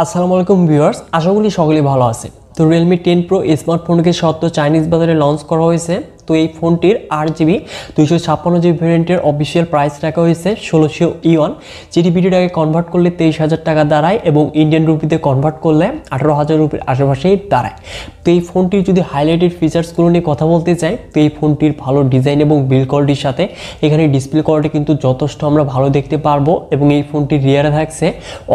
আসসালামু আলাইকুম ভিউয়ার্স, আশা করি সকলেই ভালো আছে। তো Realme 10 Pro স্মার্টফোনকে সদ্য চাইনিজ বাজারে লঞ্চ করা হয়েছে। তো এই ফোনটির 8GB 256GB ভেরিয়েন্টের অফিসিয়াল প্রাইস রাখা হয়েছে 1600 ইওয়ান, যেটি ভিডিওটাকে কনভার্ট করলে 23,000 টাকা দাঁড়ায় এবং ইন্ডিয়ান রুপিতে কনভার্ট করলে 18,000 রুপির আশেপাশেই দাঁড়ায়। তো এই ফোনটির যদি হাইলাইটেড ফিচার্সগুলো নিয়ে কথা বলতে চাই, তো এই ফোনটির ভালো ডিজাইন এবং বিল্ড কোয়ালিটির সাথে এখানে ডিসপ্লে কোয়ালিটি কিন্তু যথেষ্ট আমরা ভালো দেখতে পারবো এবং এই ফোনটির রিয়ারে থাকছে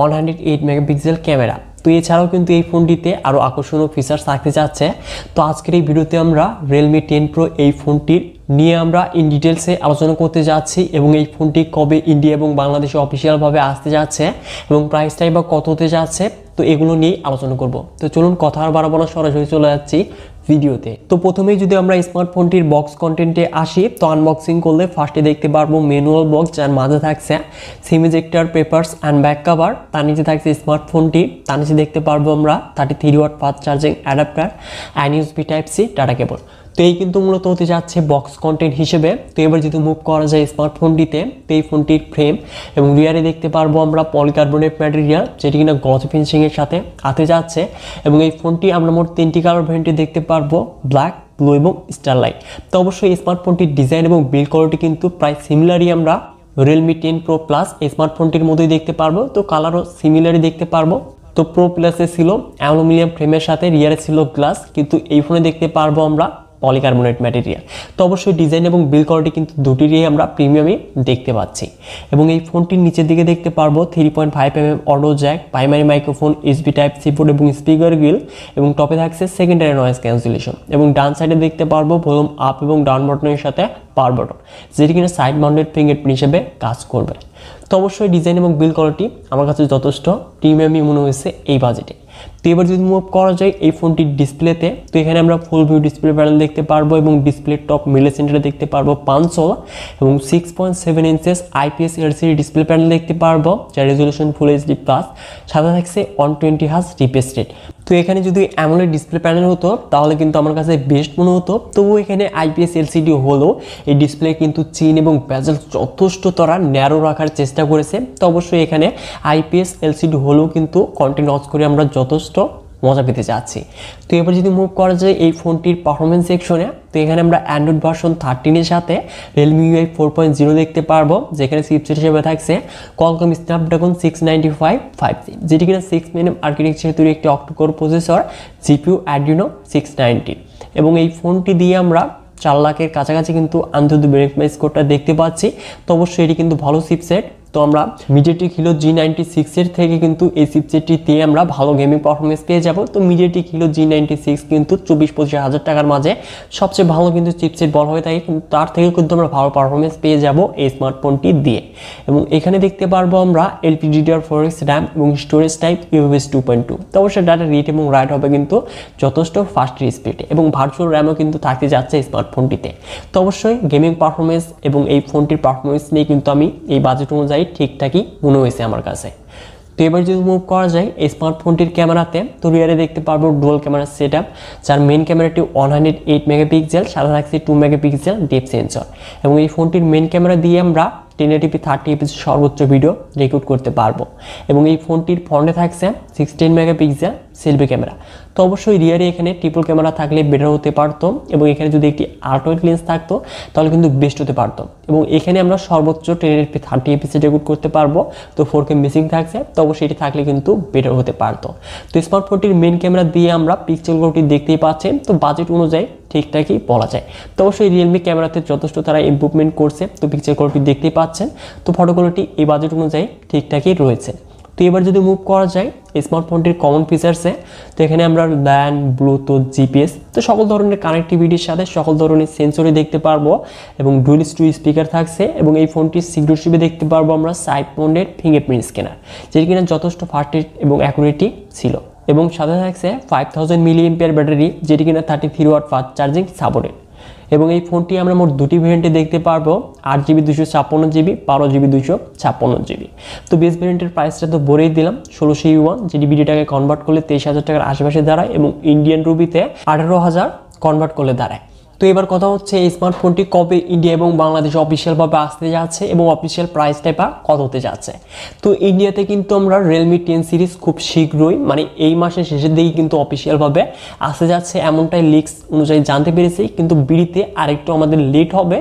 108 মেগাপিক্সেল ক্যামেরা। তো এছাড়াও কিন্তু এই ফোনটিতে আরও আকর্ষণীয় ফিচার্স থাকতে যাচ্ছে। তো আজকের এই ভিডিওতে আমরা Realme 10 Pro এই ফোনটির নিয়ে আমরা ইন ডিটেলসে আলোচনা করতে যাচ্ছি এবং এই ফোনটি কবে ইন্ডিয়া এবং বাংলাদেশে অফিসিয়ালভাবে আসতে যাচ্ছে এবং প্রাইসটাই বা কত হতে যাচ্ছে, তো এগুলো নিয়েই আলোচনা করব। তো চলুন কথা আর বাড়াবো না, সরাসরি চলে যাচ্ছি ভিডিওতে। তো প্রথমেই যদি আমরা স্মার্টফোনটির বক্স কন্টেন্টে আসি, তো আনবক্সিং করলে ফার্স্টে দেখতে পারবো ম্যানুয়াল বক্স, যার মাঝে থাকছে সিম ejector, papers and back cover. তার নিচে থাকছে স্মার্টফোনটি, তার নিচে দেখতে পারবো আমরা 33 watt fast charging adapter and USB type C data cable. তো এই কিন্তু মূলত হতে যাচ্ছে বক্স কন্টেন্ট হিসেবে। তো এবার যদি মুভ করা যায় স্মার্টফোনটিতে, তো এই ফোনটির ফ্রেম এবং রিয়ারে দেখতে পারবো আমরা পলিকার্বনেট ম্যাটেরিয়াল, যেটি কিনা গ্লসি ফিনিশিংয়ের সাথে আতে যাচ্ছে এবং এই ফোনটি আমরা মোট 3টি কালার ভ্যারিয়েন্টে দেখতে পারবো, ব্ল্যাক, ব্লু এবং স্টারলাইট। তো অবশ্যই এই স্মার্টফোনটির ডিজাইন এবং বিল্ড কোয়ালিটি কিন্তু প্রায় সিমিলারই আমরা Realme 10 Pro Plus এই স্মার্টফোনটির মধ্যেই দেখতে পারবো। তো কালারও সিমিলারই দেখতে পারবো। তো Pro Plus-এ ছিল অ্যালুমিনিয়াম ফ্রেমের সাথে, রিয়ারে ছিল গ্লাস, কিন্তু এই ফোনে দেখতে পারবো আমরা পলিকার্বনেট ম্যাটেরিয়াল। তো অবশ্যই ডিজাইন এবং বিল্ড কোয়ালিটি কিন্তু দুটিরই আমরা প্রিমিয়ামই দেখতে পাচ্ছি এবং এই ফোনটির নিচের দিকে দেখতে পারবো 3.5mm audio jack, primary microphone, USB type C port এবং স্পিকার গ্রিল এবং টপে থাকছে সেকেন্ডারি নয়েজ ক্যান্সেলেশন এবং ডান সাইডে দেখতে পারবো ভলিউম আপ এবং ডাউন বাটনের সাথে পাওয়ার বাটন, যেটি কিনা সাইড মাউন্টেড ফিঙ্গারপ্রিন্ট হিসেবে কাজ করবে। তো অবশ্যই ডিজাইন এবং বিল্ড কোয়ালিটি আমার কাছে যথেষ্ট প্রিমিয়ামই মনে হয়েছে এই বাজেটে। তো এবার যদি মুভ করা যায় এই ফোনটির ডিসপ্লেতে, তো এখানে আমরা ফুল ভিউ ডিসপ্লে প্যানেল দেখতে পারবো এবং ডিসপ্লে টপ মিলে সেন্টারে দেখতে পারবো 516 এবং 6.7 inches IPS LCD display panel দেখতে পারবো, যার রেজলিউশন ফুল এইচডি প্লাস, সাথে থাকছে 120 হার্জ রিফ্রেশ রেট। তো এখানে যদি অ্যামোলেড ডিসপ্লে প্যানেল হতো তাহলে কিন্তু আমার কাছে বেস্ট মনে হতো। তবুও এখানে IPS LCD হলো এই ডিসপ্লে কিন্তু চিন এবং বেজেল যথেষ্ট তারা ন্যারো রাখার চেষ্টা করেছে। তো অবশ্যই এখানে IPS LCD হলেও কিন্তু কন্টেন্ট লঞ্চ করে আমরা যথেষ্ট মজা পেতে চাচ্ছি। তো এবার যদি মুভ করা যায় এই ফোনটির পারফরমেন্স সেকশনে, তো এখানে আমরা অ্যান্ড্রয়েড ভার্সন 13 সাথে Realme UI 4.0 দেখতে পারবো, যেখানে চিপসেট হিসেবে থাকছে Qualcomm Snapdragon 695 5G, যেটি কিনা 6nm আর্কিটেকচারে তৈরি একটি অক্টোকোর প্রসেসর, GPU Adreno 690 এবং এই ফোনটি দিয়ে আমরা 4 লাখের কাছাকাছি কিন্তু আন্তর্জাতিক বেনিফিট স্কোরটা দেখতে পাচ্ছি। তো অবশ্যই এটি কিন্তু ভালো চিপসেট। তো আমরা MediaTek Helio G96 এর থেকে কিন্তু এই চিপসেটটি দিয়ে আমরা ভালো গেমিং পারফরমেন্স পেয়ে যাব। তো MediaTek Helio G96 কিন্তু 24-25 হাজার টাকার মাঝে সবচেয়ে ভালো কিন্তু চিপসেট বলা হয়ে থাকে, কিন্তু তার থেকে কিন্তু আমরা ভালো পারফরমেন্স পেয়ে যাব এই স্মার্টফোনটি দিয়ে। এবং এখানে দেখতে পারবো আমরা LPDDR4X RAM এবং স্টোরেজ টাইপ UFS 2.2। তো অবশ্যই ডাটা রিড এবং রাইট হবে কিন্তু যথেষ্ট ফাস্ট স্পিডে এবং ভার্চুয়াল র্যামও কিন্তু থাকতে যাচ্ছে স্মার্টফোনটিতে। তো অবশ্যই গেমিং পারফরমেন্স এবং এই ফোনটির পারফরমেন্স নিয়ে কিন্তু আমি এই বাজেট অনুযায়ী ঠিকঠাকই মনে হয়েছে আমার কাছে। তো এবার যদি মুভ করা যায় এই স্মার্টফোনটির ক্যামেরাতে, তো রিয়ারে দেখতে পারবো ডুয়াল ক্যামেরা সেট আপ, যার মেন ক্যামেরাটি 108 মেগাপিক্সেল, সাথে থাকছে 2 মেগাপিক্সেল ডেপথ সেন্সর এবং এই ফোনটির মেন ক্যামেরা দিয়ে আমরা 1080p 30fps সর্বোচ্চ ভিডিও রেকর্ড করতে পারবো এবং এই ফোনটির ফ্রন্টে থাকছে 16 মেগাপিক্সেল সেলফি ক্যামেরা। তো অবশ্যই রিয়ারে এখানে ট্রিপল ক্যামেরা থাকলে বেটার হতে পারতো এবং এখানে যদি একটি আল্ট্রাওয়াইড লেন্স থাকতো তাহলে কিন্তু বেস্ট হতে পারতো এবং এখানে আমরা সর্বোচ্চ 1080p 30fps রেকর্ড করতে পারবো। তো 4K মিসিং থাকছে, তো অবশ্যই এটি থাকলে কিন্তু বেটার হতে পারতো। তো স্মার্টফোনটির মেন ক্যামেরা দিয়ে আমরা পিক্সেল কোয়ালিটি দেখতেই পাচ্ছেন, তো বাজেট অনুযায়ী ঠিকঠাকই বলা যায়। তো অবশ্যই রিয়েলমি ক্যামেরাতে যথেষ্ট তারা ইমপ্রুভমেন্ট করছে, তো পিকচার কোয়ালিটি দেখতেই পাচ্ছেন। তো ফটো কোয়ালিটি এই বাজেট অনুযায়ী ঠিকঠাকই রয়েছে। তো এবার যদি মুভ করা যায় স্মার্টফোনটির কমন ফিচার্সে, তো এখানে আমরা ল্যান, ব্লুটুথ, জিপিএস, তো সকল ধরনের কানেক্টিভিটির সাথে সকল ধরনের সেন্সরই দেখতে পারবো এবং ডুয়াল স্টুডিও স্পিকার থাকছে এবং এই ফোনটির সিকিউরিটি দেখতে পারবো আমরা সাইড মাউন্টেড ফিঙ্গারপ্রিন্ট স্ক্যানার, যেটি কিনা যথেষ্ট ফাস্ট এবং অ্যাকুরেটি ছিল এবং সাথে থাকছে 5000 mAh ব্যাটারি, যেটি কিনা 33 ওয়াট ফাস্ট চার্জিং সাপোর্টেড এবং এই ফোনটি আমরা মোট দুটি ভেরিয়েন্টে দেখতে পারবো, 8GB 256GB, 12GB 256GB। তো বেস ভেরিয়েন্টের প্রাইসটা তো বলেই দিলাম 1600 ইউয়ান, যেটি ভিডিওটাকে কনভার্ট করলে 23,000 টাকার আশেপাশে দাঁড়ায় এবং ইন্ডিয়ান রুপিতে 18,000 কনভার্ট করলে দাঁড়ায়। তো তো এবার কথা হচ্ছে এই স্মার্টফোনটি কবে ইন্ডিয়া এবং বাংলাদেশে অফিসিয়ালভাবে আসতে যাচ্ছে এবং অফিসিয়াল প্রাইসটা বা কত হতে যাচ্ছে। তো ইন্ডিয়াতে কিন্তু আমরা রিয়েলমি 10 সিরিজ খুব শীঘ্রই মানে এই মাসের শেষের দিকে কিন্তু অফিসিয়ালভাবে আসতে যাচ্ছে এমনটাই লিক্স অনুযায়ী জানতে পেরেছি, কিন্তু বিড়িতে আরেকটু আমাদের লেট হবে।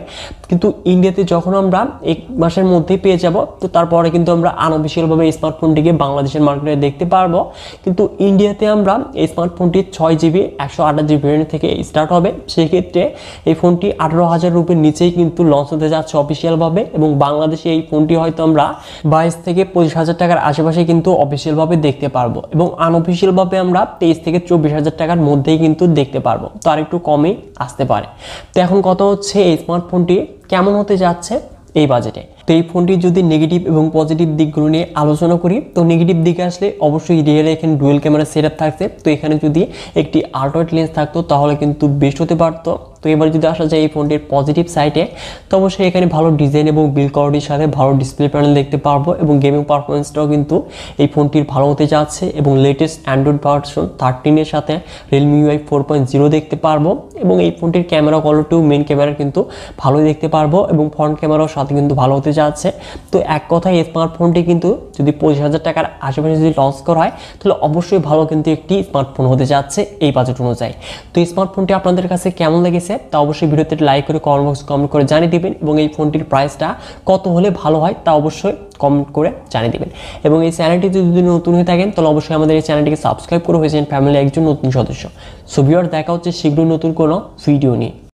কিন্তু ইন্ডিয়াতে যখন আমরা এক মাসের মধ্যেই পেয়ে যাব, তো তারপরে কিন্তু আমরা আনঅফিসিয়ালভাবে এই স্মার্টফোনটিকে বাংলাদেশের মার্কেটে দেখতে পারবো। কিন্তু ইন্ডিয়াতে আমরা এই স্মার্টফোনটি 6GB 128GB ভেরিয়েন্ট থেকে স্টার্ট হবে। সেক্ষেত্রে এই ফোনটি 18,000 রুপির নিচেই কিন্তু লঞ্চ হতে যাচ্ছে অফিসিয়ালভাবে, এবং বাংলাদেশে এই ফোনটি হয়তো আমরা 22 থেকে 25,000 টাকার আশেপাশে কিন্তু অফিসিয়ালভাবে দেখতে পারবো, এবং আনঅফিসিয়ালভাবে আমরা 23 থেকে 24,000 টাকার মধ্যেই কিন্তু দেখতে পারবো, তো আর একটু কমই আসতে পারে। তো এখন কথা হচ্ছে এই স্মার্টফোনটি কেমন হতে যাচ্ছে এই বাজেটে। তো এই ফোনটির যদি নেগেটিভ এবং পজিটিভ দিকগুলো নিয়ে আলোচনা করি, তো নেগেটিভ দিকে আসলে অবশ্যই রিয়েলে এখানে ডুয়েল ক্যামেরা সেটআপ থাকছে। তো এখানে যদি একটি আল্ট্রাওয়াইড লেন্স থাকতো তাহলে কিন্তু বেস্ট হতে পারতো। তো এবার যদি আসা যায় এই ফোনটির পজিটিভ সাইডে, তো অবশ্যই এখানে ভালো ডিজাইন এবং বিল্ড কোয়ালিটির সাথে ভালো ডিসপ্লে প্যানেল দেখতে পারবো, এবং গেমিং পারফরমেন্সটাও কিন্তু এই ফোনটির ভালো হতে যাচ্ছে, এবং লেটেস্ট অ্যান্ড্রয়েড ভার্সন 13 সাথে রিয়েলমি UI 4.0 দেখতে পারবো, এবং এই ফোনটির ক্যামেরা কোয়ালিটিও মেন ক্যামেরা কিন্তু ভালোই দেখতে পারবো, এবং ফ্রন্ট ক্যামেরাও সাথে কিন্তু ভালো হতে যাচ্ছে। তো এক কথায় এই স্মার্টফোনটি কিন্তু যদি 25,000 টাকার আশেপাশে যদি লঞ্চ করা হয় তাহলে অবশ্যই ভালো কিন্তু একটি স্মার্টফোন হতে যাচ্ছে এই বাজেট অনুযায়ী। তো এই স্মার্টফোনটি আপনাদের কাছে কেমন লেগেছে তা অবশ্যই ভিডিওতে লাইক করে কমেন্ট বক্সে কমেন্ট করে জানিয়ে দিবেন, এবং এই ফোনটির প্রাইসটা কত হলে ভালো হয় তা অবশ্যই কমেন্ট করে জানিয়ে দিবেন। এবং এই চ্যানেলটি যদি নতুন হয়ে থাকেন তাহলে অবশ্যই আমাদের এই চ্যানেলটিকে সাবস্ক্রাইব করে হয়েছেন ফ্যামিলির একজন নতুন সদস্য। সো ভিউয়ার দেখা হচ্ছে শীঘ্রই নতুন কোনো ভিডিও নিয়ে।